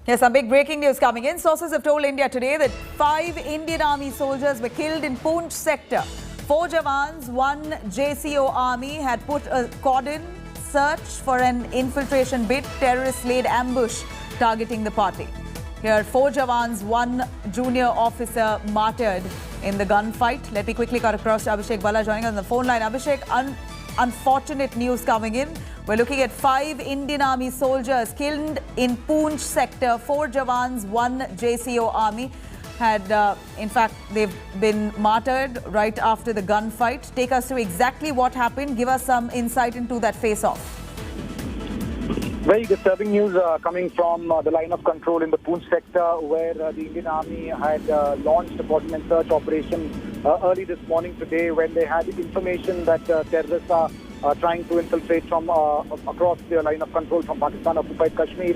Yes, some big breaking news coming in. Sources have told India today that 5 Indian Army soldiers were killed in Poonch sector. 4 Jawans, 1 JCO Army had put a cordon search for an infiltration bid. Terrorists laid ambush targeting the party. Here, 4 Jawans, 1 junior officer martyred in the gunfight. Let me quickly cut across to Abhishek Bala joining us on the phone line. Abhishek, unfortunate news coming in. We're looking at 5 Indian Army soldiers killed in Poonch sector. 4 Jawans, 1 JCO Army had, in fact, they've been martyred right after the gunfight. Take us through exactly what happened. Give us some insight into that face-off. Very disturbing news coming from the line of control in the Poonch sector, where the Indian Army had launched a cordon and search operation early this morning today, when they had information that terrorists are trying to infiltrate from across the line of control from Pakistan occupied Kashmir.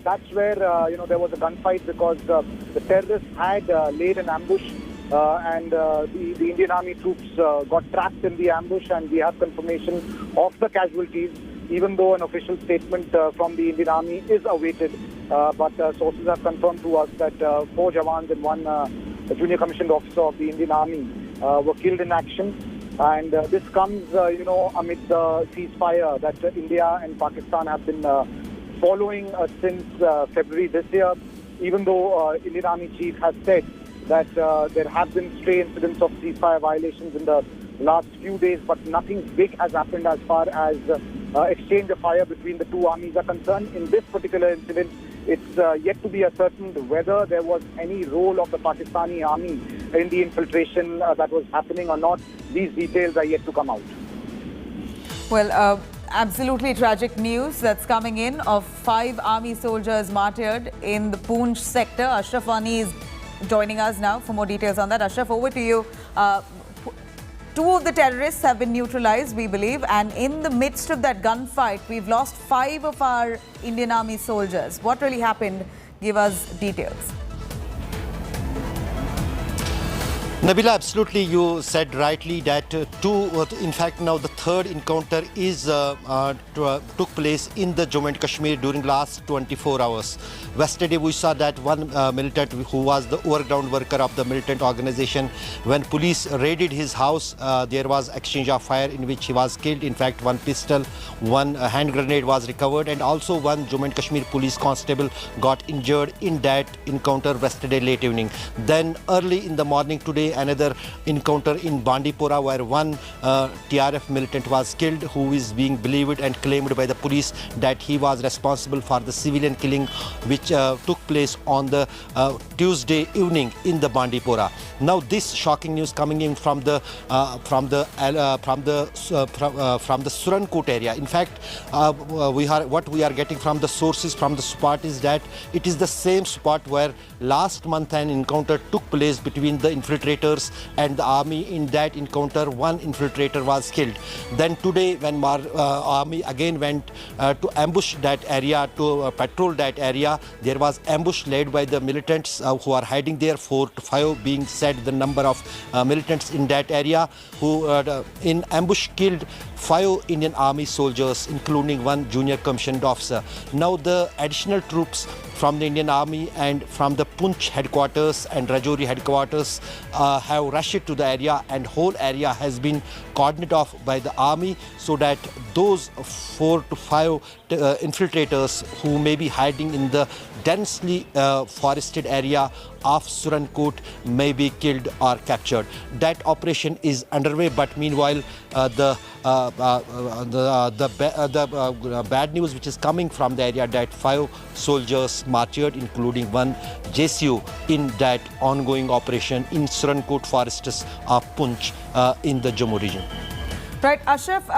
That's where there was a gunfight, because the terrorists had laid an ambush, and the Indian Army troops got trapped in the ambush, and we have confirmation of the casualties, even though an official statement from the Indian Army is awaited. But sources have confirmed to us that 4 Jawans and 1 junior commissioned officer of the Indian Army were killed in action. And this comes, amid the ceasefire that India and Pakistan have been following since February this year, even though Indian Army chief has said that there have been stray incidents of ceasefire violations in the last few days, but nothing big has happened as far as exchange of fire between the two armies are concerned. In this particular incident, it's yet to be ascertained whether there was any role of the Pakistani army in the infiltration that was happening or not. These details are yet to come out. Well, absolutely tragic news that's coming in of 5 army soldiers martyred in the Poonch sector. Ashraf Wani is joining us now for more details on that. Ashraf, over to you. 2 of the terrorists have been neutralized, we believe, and in the midst of that gunfight, we've lost 5 of our Indian Army soldiers. What really happened? Give us details. Nabila, absolutely, you said rightly that in fact, now the third encounter is took place in the Jammu and Kashmir during last 24 hours. Yesterday, we saw that one militant who was the overground worker of the militant organization, when police raided his house, there was exchange of fire in which he was killed. In fact, 1 pistol, 1 hand grenade was recovered, and also 1 Jammu and Kashmir police constable got injured in that encounter yesterday late evening. Then early in the morning today, another encounter in Bandipora, where 1 TRF militant was killed, who is being believed and claimed by the police that he was responsible for the civilian killing which took place on the Tuesday evening in the Bandipora. Now this shocking news coming in from the Surankot area. In fact, what we are getting from the sources from the spot is that it is the same spot where last month an encounter took place between the infiltrators and the army. In that encounter, 1 infiltrator was killed. Then today, when army again went to ambush that area, to patrol that area, there was ambush led by the militants who are hiding there, 4 to 5 being said the number of militants in that area, who in ambush killed 5 Indian Army soldiers, including 1 junior commissioned officer. Now the additional troops from the Indian Army and from the Poonch headquarters and Rajouri headquarters have rushed to the area, and whole area has been cordoned off by the army, so that those 4 to 5 infiltrators who may be hiding in the densely forested area of Surankot may be killed or captured. That operation is underway, but meanwhile the bad news which is coming from the area, that 5 soldiers martyred, including 1 JCO, in that ongoing operation in Surankot forests of Poonch in the Jammu region. Right, Ashraf,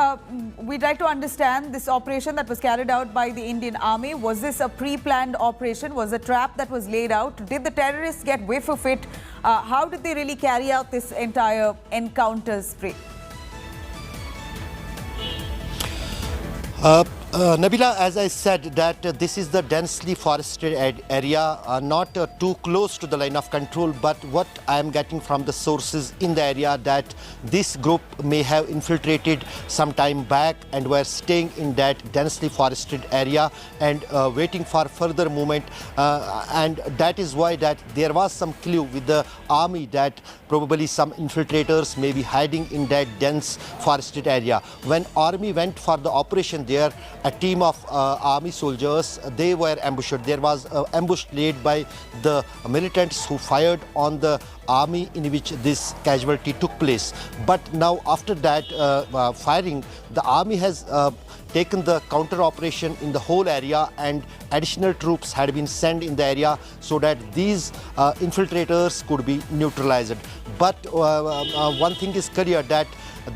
we'd like to understand this operation that was carried out by the Indian Army. Was this a pre-planned operation? Was a trap that was laid out? Did the terrorists get whiff of it? How did they really carry out this entire encounter spree? Nabila, as I said, that this is the densely forested area, not too close to the line of control, but what I am getting from the sources in the area that this group may have infiltrated some time back and were staying in that densely forested area and waiting for further movement. And that is why that there was some clue with the army that probably some infiltrators may be hiding in that dense forested area. When army went for the operation there, a team of army soldiers, they were ambushed. There was an ambush laid by the militants who fired on the army, in which this casualty took place. But now after that firing, the army has taken the counter operation in the whole area, and additional troops had been sent in the area so that these infiltrators could be neutralized. But one thing is clear, that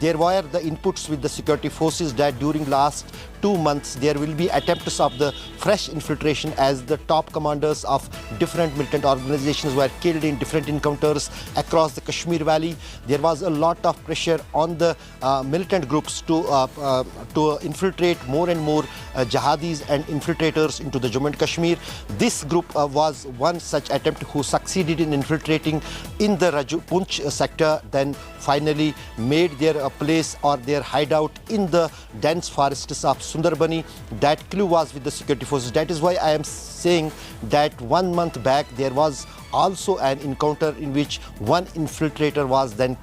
there were the inputs with the security forces that during last 2 months there will be attempts of the fresh infiltration, as the top commanders of different militant organizations were killed in different encounters across the Kashmir Valley. There was a lot of pressure on the militant groups to infiltrate more and more jihadis and infiltrators into the Jammu and Kashmir. This group was one such attempt who succeeded in infiltrating in the Poonch sector, then finally made their place or their hideout in the dense forests of Sundarbani. That clue was with the security forces. That is why I am saying that 1 month back there was also an encounter in which one infiltrator was then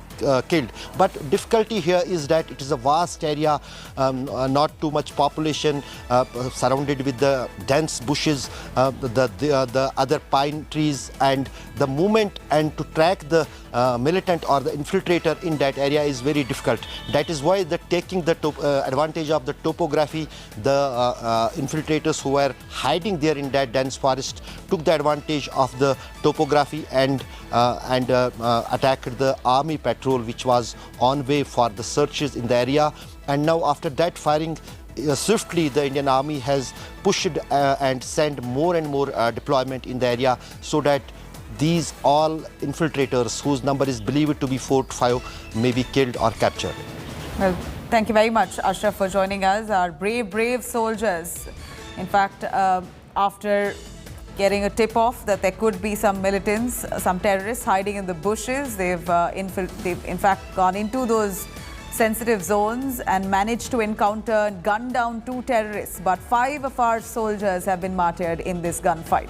killed. But difficulty here is that it is a vast area, not too much population, surrounded with the dense bushes, the other pine trees, and the movement and to track the militant or the infiltrator in that area is very difficult. That is why taking the advantage of the topography, the infiltrators who were hiding there in that dense forest took the advantage of the topography and attacked the army patrol which was on way for the searches in the area. And now after that firing, swiftly the Indian Army has pushed and sent more and more deployment in the area, so that these all infiltrators, whose number is believed to be 4 to 5, may be killed or captured. Well, thank you very much, Ashraf, for joining us. Our brave soldiers. In fact, after getting a tip-off that there could be some militants, some terrorists hiding in the bushes, they've in fact gone into those sensitive zones and managed to encounter and gun down 2 terrorists. But 5 of our soldiers have been martyred in this gunfight.